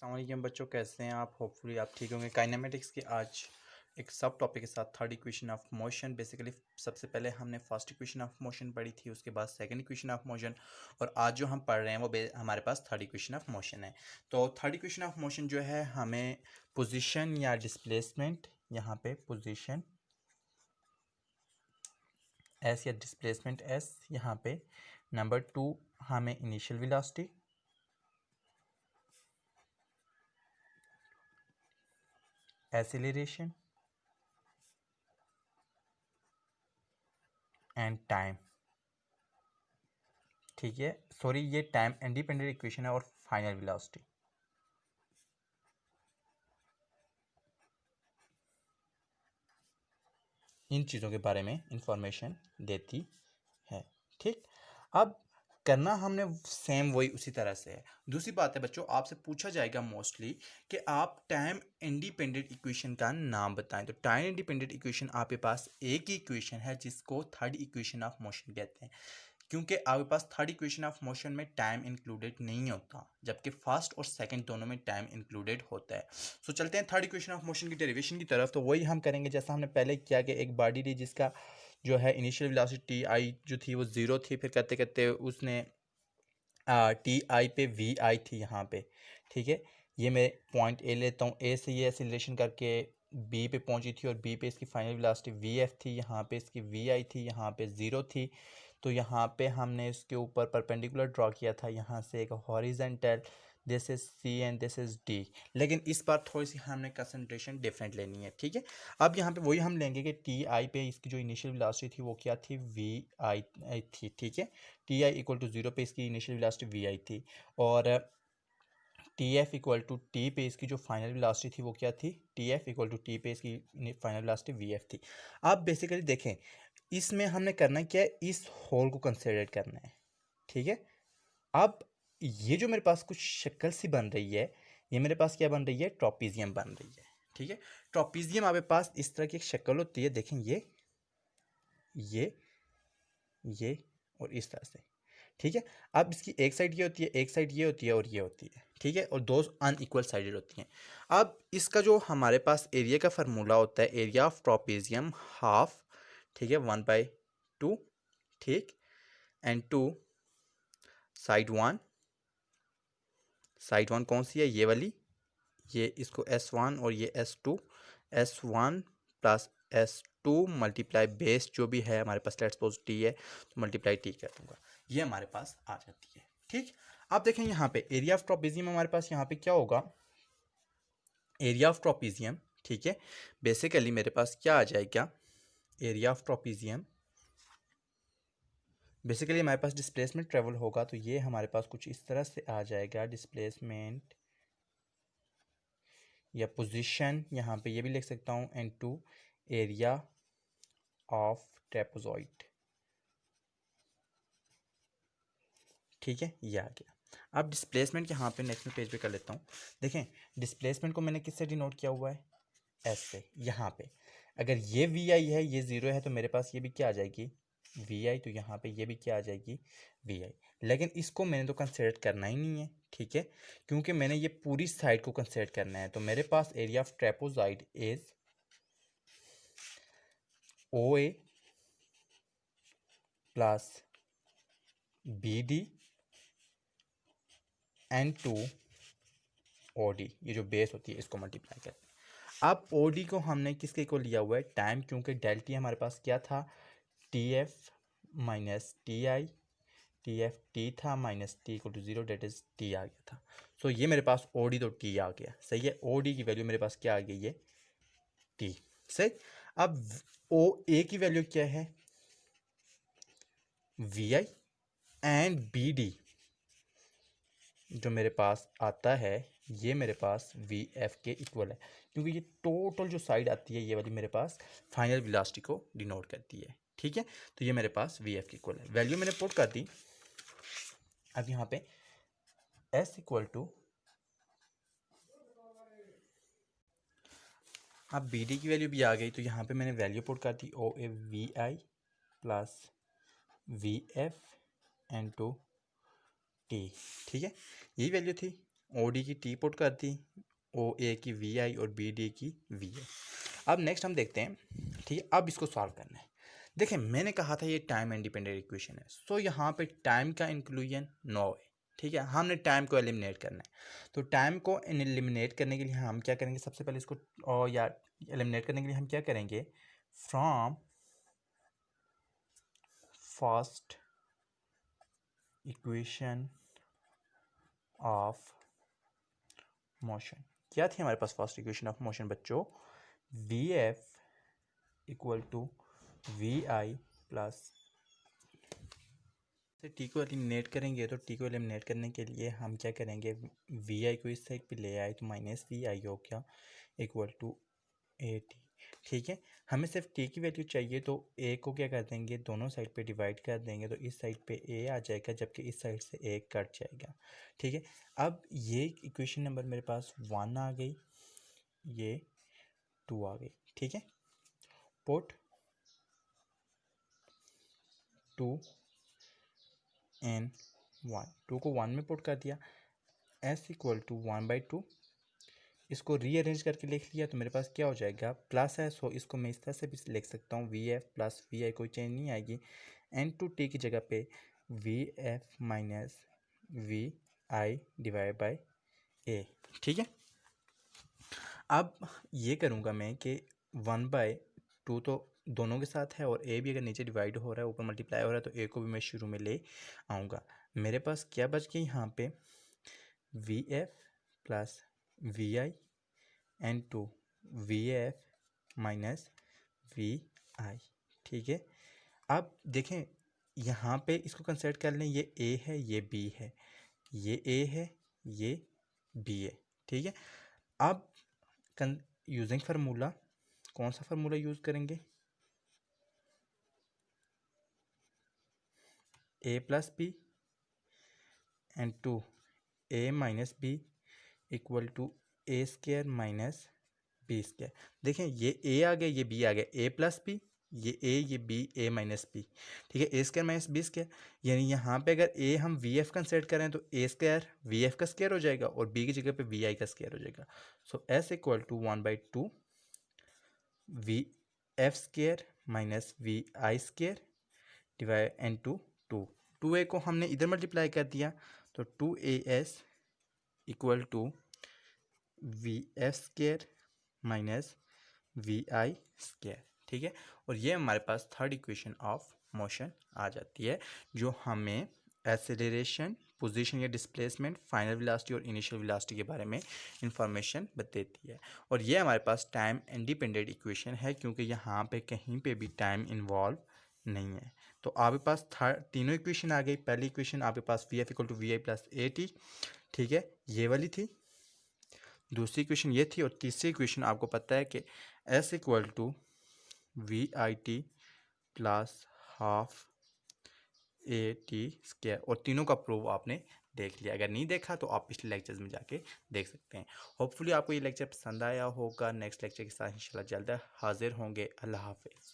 अस्सलाम वालेकुम बच्चों, कैसे हैं आप? होपफुली आप ठीक होंगे। काइनेमेटिक्स के आज एक सब टॉपिक के साथ third equation of motion. Basically सबसे पहले हमने फर्स्ट इक्वेशन ऑफ मोशन पढ़ी थी, उसके बाद सेकंड इक्वेशन ऑफ मोशन, और आज जो हम पढ़ रहे हैं वो हमारे पास थर्ड इक्वेशन ऑफ मोशन है। तो थर्ड इक्वेशन ऑफ मोशन जो है हमें पोजिशन या डिस्प्लेसमेंट, यहाँ पे पोजिशन एस या डिस्प्लेसमेंट एस, यहाँ पे नंबर 2 हमें initial velocity, acceleration and time. ठीक है, सॉरी ये टाइम इंडिपेंडेंट इक्वेशन है, और फाइनल वेलोसिटी। इन चीज़ों के बारे में इंफॉर्मेशन देती है। ठीक, अब करना हमने सेम वही उसी तरह से है। दूसरी बात है बच्चों, आपसे पूछा जाएगा मोस्टली कि आप टाइम इंडिपेंडेंट इक्वेशन का नाम बताएं। तो टाइम इंडिपेंडेंट इक्वेशन आपके पास एक ही इक्वेशन है जिसको थर्ड इक्वेशन ऑफ मोशन कहते हैं, क्योंकि आपके पास थर्ड इक्वेशन ऑफ मोशन में टाइम इंक्लूडेड नहीं होता, जबकि फर्स्ट और सेकंड दोनों में टाइम इंक्लूडेड होता है। सो चलते हैं थर्ड इक्वेशन ऑफ मोशन की डेरिवेशन की तरफ। तो वही हम करेंगे जैसा हमने पहले किया कि एक बॉडी थी जिसका जो है इनिशियल वेलोसिटी आई जो थी वो ज़ीरो थी, फिर करते करते उसने टी आई पे वी आई थी यहाँ पे। ठीक है, ये मैं पॉइंट ए लेता हूँ, ए से ये एक्सीलरेशन करके बी पे पहुंची थी, और बी पे इसकी फाइनल वेलोसिटी वी एफ थी, यहाँ पे इसकी वी आई थी, यहाँ पे ज़ीरो थी। तो यहाँ पे हमने इसके ऊपर परपेंडिकुलर ड्रॉ किया था, यहाँ से एक horizontal, this is C and this is D. लेकिन इस बार थोड़ी सी हमने कंसंट्रेशन डिफरेंट लेनी है। ठीक है, अब यहाँ पे वही हम लेंगे कि टी आई पे इसकी जो इनिशियल वेलोसिटी थी वो क्या थी, वी आई थी। ठीक है, T I equal to zero पे इसकी इनिशियल वेलोसिटी वी आई थी, और T F equal to T पे इसकी जो फाइनल वेलोसिटी थी वो क्या थी, T F equal to T पे इसकी फाइनल वेलोसिटी वी एफ थी। अब बेसिकली देखें, इसमें हमने करना क्या है, इस होल को कंसिडर करना है। ठीक है, अब ये जो मेरे पास कुछ शक्ल सी बन रही है, ये मेरे पास क्या बन रही है, ट्रॉपीजियम बन रही है। ठीक है, ट्रॉपीजियम आपके पास इस तरह की एक शक्ल होती है, देखें ये ये और इस तरह से। ठीक है, अब इसकी एक साइड ये होती है, एक साइड ये होती है, और ये होती है। ठीक है, और दो अनइक्वल साइडेड होती हैं। अब इसका जो हमारे पास एरिया का फार्मूला होता है, एरिया ऑफ ट्रॉपीजियम हाफ, ठीक है, 1/2, ठीक, एंड 2 साइड वन कौन सी है, ये वाली, ये इसको S1 और ये S2, S1 plus S2 multiply base जो भी है हमारे पास, लेट्स सपोज टी है तो मल्टीप्लाई टी कर दूंगा, ये हमारे पास आ जाती है। ठीक, अब देखें यहाँ पे एरिया ऑफ ट्रॉपीजियम हमारे पास यहाँ पे क्या होगा, एरिया ऑफ ट्रॉपीजियम। ठीक है, बेसिकली मेरे पास क्या आ जाएगा, एरिया ऑफ ट्रॉपीजियम, बेसिकली हमारे पास डिस्प्लेसमेंट ट्रेवल होगा, तो ये हमारे पास कुछ इस तरह से आ जाएगा, डिस्प्लेसमेंट या पोजीशन, यहाँ पे ये भी लिख सकता हूँ, and two area of trapezoid. ठीक है, ये आ गया। अब डिस्प्लेसमेंट यहाँ पे नेक्स्ट पेज पे कर लेता हूँ। देखें, डिस्प्लेसमेंट को मैंने किससे डिनोट किया हुआ है, एस से। यहाँ पे अगर ये वी आई है, ये ज़ीरो है, तो मेरे पास ये भी क्या आ जाएगी, वी आई, तो यहाँ पे ये भी क्या आ जाएगी, वी आई। लेकिन इसको मैंने तो कंसिडर करना ही नहीं है। ठीक है, क्योंकि मैंने ये पूरी साइड को कंसिडर करना है, तो मेरे पास area of trapezoid is O A plus B D into O D, ये जो बेस होती है इसको मल्टीप्लाई करते हैं। अब ओ डी को हमने किसके को लिया हुआ है, टाइम, क्योंकि डेल टी हमारे पास क्या था, T F minus T I, T F T था minus T equal to zero, that is T आ गया था। सो ये मेरे पास ओ डी तो टी आ गया, सही है, ओ डी की वैल्यू मेरे पास क्या आ गई है, टी, सही। अब ओ ए की वैल्यू क्या है, V I, and B D जो मेरे पास आता है, ये मेरे पास वी एफ के इक्वल है, क्योंकि ये टोटल जो साइड आती है ये वाली मेरे पास फाइनल वेलोसिटी को डिनोट करती है। ठीक है, तो ये मेरे पास वी एफ के इक्वल है, वैल्यू मैंने पुट कर दी। अब यहाँ पे एस इक्वल टू, अब बी डी की वैल्यू भी आ गई, तो यहाँ पे मैंने वैल्यू पुट कर दी, O A V I plus V F into T. ठीक है, यही वैल्यू थी, ओ डी की टी पुट कर दी, ओ ए की वी आई और बी डी की वी आई। अब नेक्स्ट हम देखते हैं, ठीक है, अब इसको सॉल्व करना है। देखिए मैंने कहा था ये टाइम इंडिपेंडेंट इक्वेशन है, सो यहाँ पे टाइम का इंक्लूजन नो है, ठीक है, हमने टाइम को एलिमिनेट करना है। तो टाइम को एलिमिनेट करने के लिए हम क्या करेंगे, सबसे पहले इसको या एलिमिनेट करने के लिए हम क्या करेंगे, from first equation of motion, क्या थी हमारे पास फर्स्ट इक्वेशन ऑफ मोशन बच्चों, V F equal to V I plus, T को एलिमिनेट करेंगे, तो टी को एलिमिनेट करने के लिए हम क्या करेंगे, वी आई को इस साइड पे ले आए तो माइनस वी आई हो गया इक्वल टू ए टी, ठीक है। हमें सिर्फ टी की वैल्यू चाहिए, तो ए को क्या कर देंगे, दोनों साइड पे डिवाइड कर देंगे, तो इस साइड पे ए आ जाएगा जबकि इस साइड से ए कट जाएगा, ठीक है। अब ये इक्वेशन नंबर मेरे पास 1 आ गई, ये 2 आ गई, ठीक है। पुट 2 एन 1, 2 को 1 में पुट कर दिया, एस इक्वल टू 1/2, इसको रीअरेंज करके लिख लिया तो मेरे पास क्या हो जाएगा, प्लस है, सो इसको मैं इस तरह से भी लिख सकता हूँ, वी एफ प्लस वी आई, कोई चेंज नहीं आएगी, एन टू टी की जगह पे V F minus V I divide by A, ठीक है। अब ये करूँगा मैं कि 1/2 तो दोनों के साथ है, और ए भी अगर नीचे डिवाइड हो रहा है ऊपर मल्टीप्लाई हो रहा है तो ए को भी मैं शुरू में ले आऊँगा। मेरे पास क्या बच गया यहाँ पे, V F plus V I into V F minus V I, ठीक है। अब देखें यहाँ पे इसको कंसिडर कर लें, ये ए है, ये बी है, ये ए है, ये बी है, ठीक है। अब यूजिंग फार्मूला, कौन सा फार्मूला यूज़ करेंगे, A plus B into A minus B equal to A square minus B square. देखें ये ए आ गया, ये बी आ गया, ए प्लस बी, ये ए, ये बी, ए माइनस बी, ठीक है, ए स्क्वायर माइनस बी स्क्वायर, यानी यहाँ पे अगर ए हम वी एफ कंसिडर करें तो ए स्क्वायर वी एफ का स्क्वायर हो जाएगा और बी की जगह पे वी आई का स्क्वायर हो जाएगा। So S equal to 1/2 V F square minus V I square divide into 2 A को हमने इधर मल्टीप्लाई कर दिया तो 2as equal to V F square minus V I square, ठीक है। और ये हमारे पास थर्ड इक्वेशन ऑफ मोशन आ जाती है, जो हमें एक्सेलरेशन, पोजीशन या डिस्प्लेसमेंट, फाइनल वेलोसिटी और इनिशियल वेलोसिटी के बारे में इंफॉर्मेशन देती है। और ये हमारे पास टाइम इंडिपेंडेंट इक्वेशन है, क्योंकि यहाँ पे कहीं पे भी टाइम इन्वॉल्व नहीं है। तो आपके पास तीनों इक्वेशन आ गई। पहली इक्वेशन आपके पास V F equal to V I plus A T, ठीक है, ये वाली थी। दूसरी इक्वेशन ये थी, और तीसरी इक्वेशन आपको पता है कि S equal to V I T plus half A T square, और तीनों का प्रूफ आपने देख लिया। अगर नहीं देखा तो आप पिछले लेक्चर्स में जाके देख सकते हैं। होपफुली आपको ये लेक्चर पसंद आया होगा। नेक्स्ट लेक्चर के साथ इंशाल्लाह जल्द हाजिर होंगे। अल्लाह हाफिज़।